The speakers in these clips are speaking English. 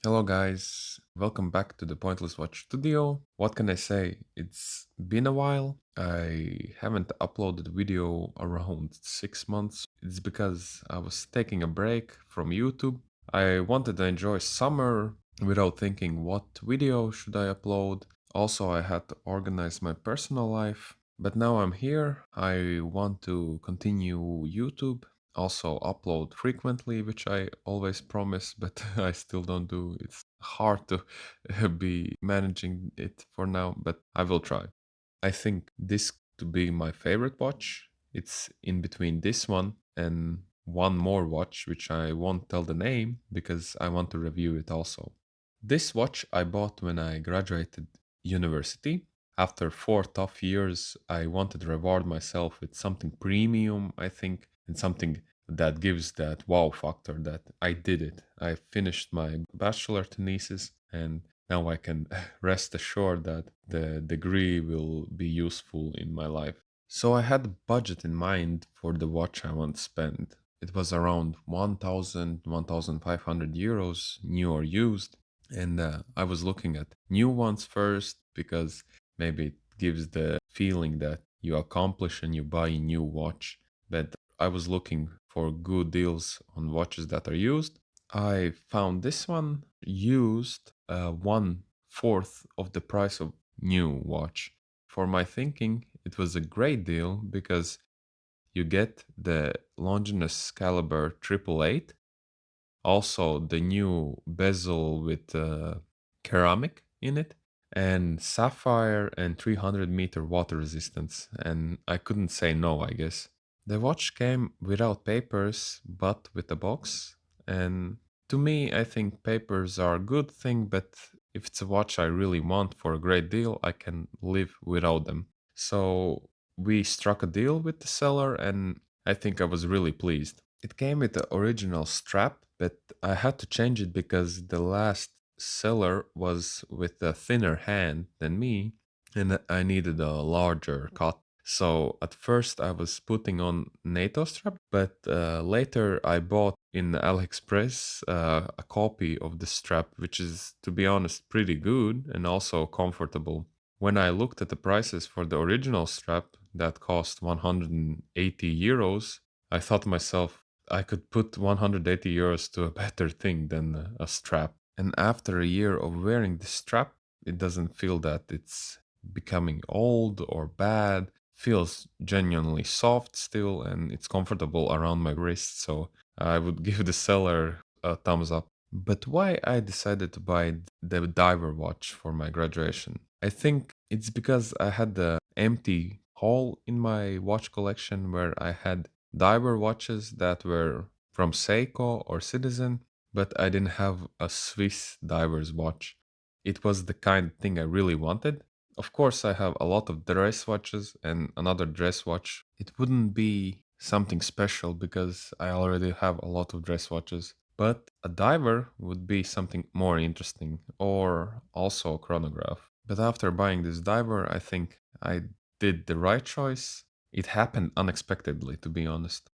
Hello, guys. Welcome back to the Pointless Watch Studio. What can I say? It's been a while. I haven't uploaded video around 6 months. It's because I was taking a break from YouTube. I wanted to enjoy summer without thinking what video should I upload. Also, I had to organize my personal life. But now I'm here. I want to continue YouTube, also upload frequently, which I always promise, but I still don't do. It's hard to be managing it for now, but I will try. I think this to be my favorite watch. It's in between this one and one more watch, which I won't tell the name because I want to review it also. This watch I bought when I graduated university. After 4 tough years, I wanted to reward myself with something premium, I think, and something that gives that wow factor that I did it. I finished my bachelor thesis and now I can rest assured that the degree will be useful in my life. So I had a budget in mind for the watch I want to spend. It was around 1,500 euros, new or used. And I was looking at new ones first because maybe it gives the feeling that you accomplish and you buy a new watch. But I was looking for good deals on watches that are used. I found this one used 1/4 of the price of new watch. For my thinking, it was a great deal because you get the Longines caliber 888, also the new bezel with ceramic in it, and sapphire and 300-meter water resistance. And I couldn't say no, I guess. The watch came without papers, but with a box. And to me, I think papers are a good thing, but if it's a watch I really want for a great deal, I can live without them. So we struck a deal with the seller, and I think I was really pleased. It came with the original strap, but I had to change it because the last seller was with a thinner hand than me, and I needed a larger cut. So at first I was putting on NATO strap, but later I bought in AliExpress a copy of the strap, which is, to be honest, pretty good and also comfortable. When I looked at the prices for the original strap that cost 180 euros, I thought to myself, I could put 180 euros to a better thing than a strap. And after a year of wearing the strap, it doesn't feel that it's becoming old or bad. Feels genuinely soft still and it's comfortable around my wrist. So I would give the seller a thumbs up. But why I decided to buy the diver watch for my graduation? I think it's because I had the empty hole in my watch collection where I had diver watches that were from Seiko or Citizen, but I didn't have a Swiss diver's watch. It was the kind of thing I really wanted. Of course, I have a lot of dress watches and another dress watch. It wouldn't be something special because I already have a lot of dress watches. But a diver would be something more interesting, or also a chronograph. But after buying this diver, I think I did the right choice. It happened unexpectedly, to be honest.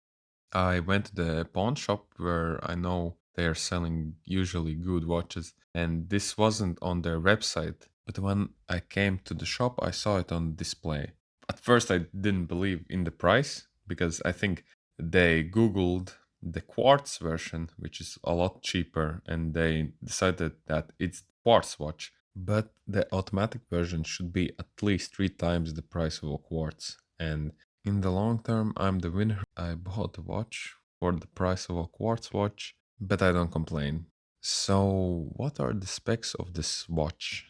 I went to the pawn shop where I know they are selling usually good watches, and this wasn't on their website. But when I came to the shop, I saw it on display. At first, I didn't believe in the price because I think they Googled the quartz version, which is a lot cheaper, and they decided that it's quartz watch. But the automatic version should be at least 3 times the price of a quartz. And in the long term, I'm the winner. I bought a watch for the price of a quartz watch, but I don't complain. So, what are the specs of this watch?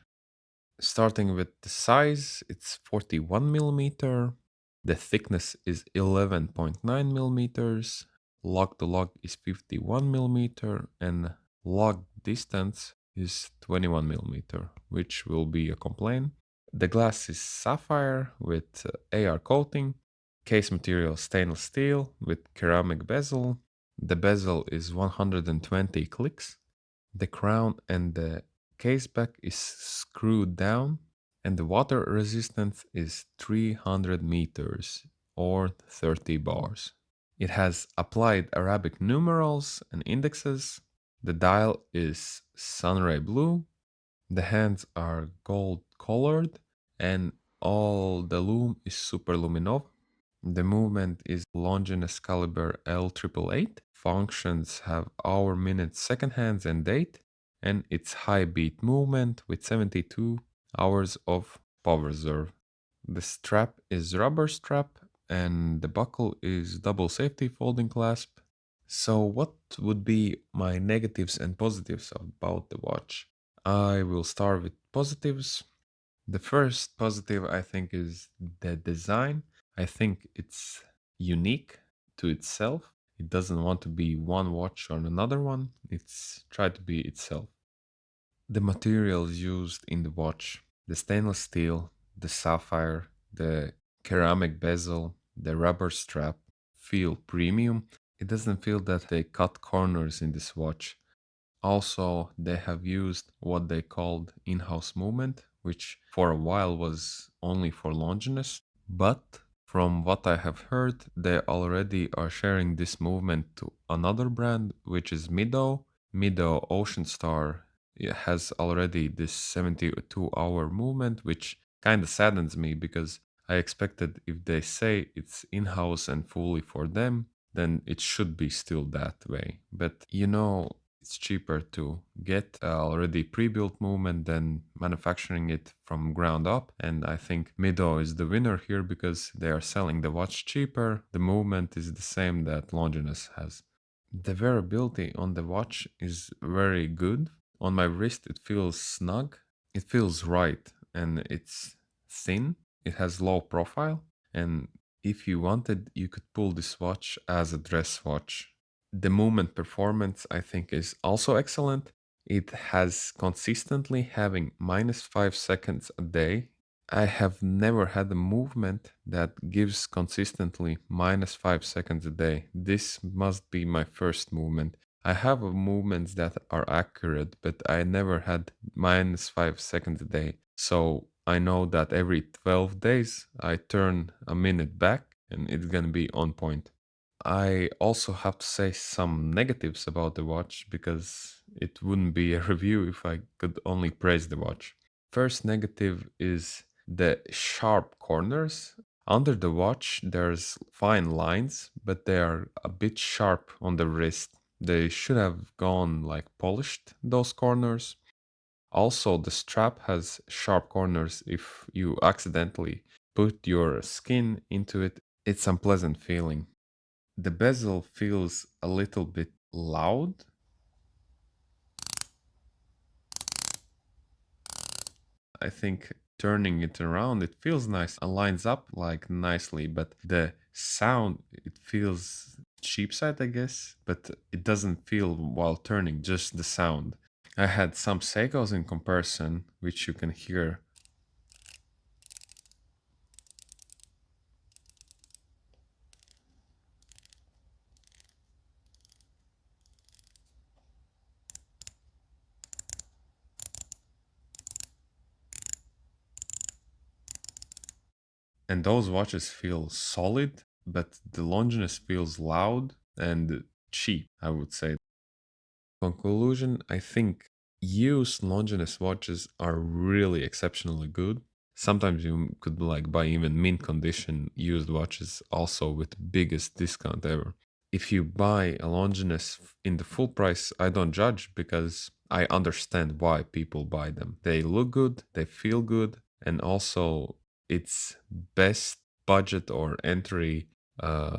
Starting with the size, it's 41 millimeter. The thickness is 11.9 millimeters. Log to log is 51 millimeter, and log distance is 21 millimeter, which will be a complaint. The glass is sapphire with AR coating. Case material stainless steel with ceramic bezel. The bezel is 120 clicks. The crown and the case back is screwed down, and the water resistance is 300 meters or 30 bars. It has applied Arabic numerals and indexes. The dial is sunray blue, the hands are gold colored, and all the loom is super luminous. The movement is Longines caliber L3.781. Functions have hour, minute, second hands, and date, and it's high beat movement with 72 hours of power reserve. The strap is rubber strap, and the buckle is double safety folding clasp. So, what would be my negatives and positives about the watch? I will start with positives. The first positive I think is the design. I think it's unique to itself. It doesn't want to be one watch or another one. It's tried to be itself. The materials used in the watch, the stainless steel, the sapphire, the ceramic bezel, the rubber strap feel premium. It doesn't feel that they cut corners in this watch. Also, they have used what they called in-house movement, which for a while was only for Longines. But from what I have heard, they already are sharing this movement to another brand, which is Mido. Mido Ocean Star has already this 72-hour movement, which kind of saddens me because I expected if they say it's in-house and fully for them, then it should be still that way. But it's cheaper to get already pre-built movement than manufacturing it from ground up. And I think Mido is the winner here because they are selling the watch cheaper. The movement is the same that Longines has. The wearability on the watch is very good. On my wrist, it feels snug. It feels right, and it's thin. It has low profile, and if you wanted, you could pull this watch as a dress watch. The movement performance, I think, is also excellent. It has consistently having -5 seconds a day. I have never had a movement that gives consistently -5 seconds a day. This must be my first movement. I have movements that are accurate, but I never had -5 seconds a day. So I know that every 12 days I turn a minute back and it's gonna be on point. I also have to say some negatives about the watch because it wouldn't be a review if I could only praise the watch. First negative is the sharp corners. Under the watch, there's fine lines, but they are a bit sharp on the wrist. They should have gone like polished those corners. Also, the strap has sharp corners. If you accidentally put your skin into it, it's unpleasant feeling. The bezel feels a little bit loud. I think turning it around, it feels nice and lines up like nicely, but the sound, it feels cheap side, I guess, but it doesn't feel while turning, just the sound. I had some Seikos in comparison, which you can hear. And those watches feel solid, but the Longines feels loud and cheap, I would say. Conclusion, I think used Longines watches are really exceptionally good. Sometimes you could like buy even mint condition used watches also with biggest discount ever. If you buy a Longines in the full price, I don't judge because I understand why people buy them. They look good, they feel good, and also it's best budget or entry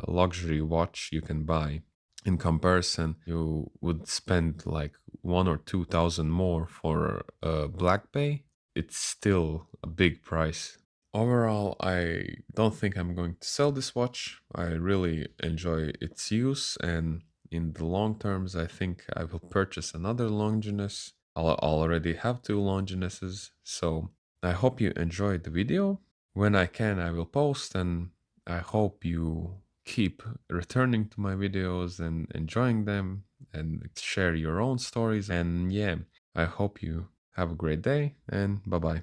luxury watch you can buy. In comparison, you would spend like 1 or 2 thousand more for a Black Bay. It's still a big price. Overall, I don't think I'm going to sell this watch. I really enjoy its use, and in the long terms, I think I will purchase another Longines. I'll already have two Longineses, so I hope you enjoyed the video. When I can, I will post, and I hope you keep returning to my videos and enjoying them and share your own stories. And yeah, I hope you have a great day, and bye bye.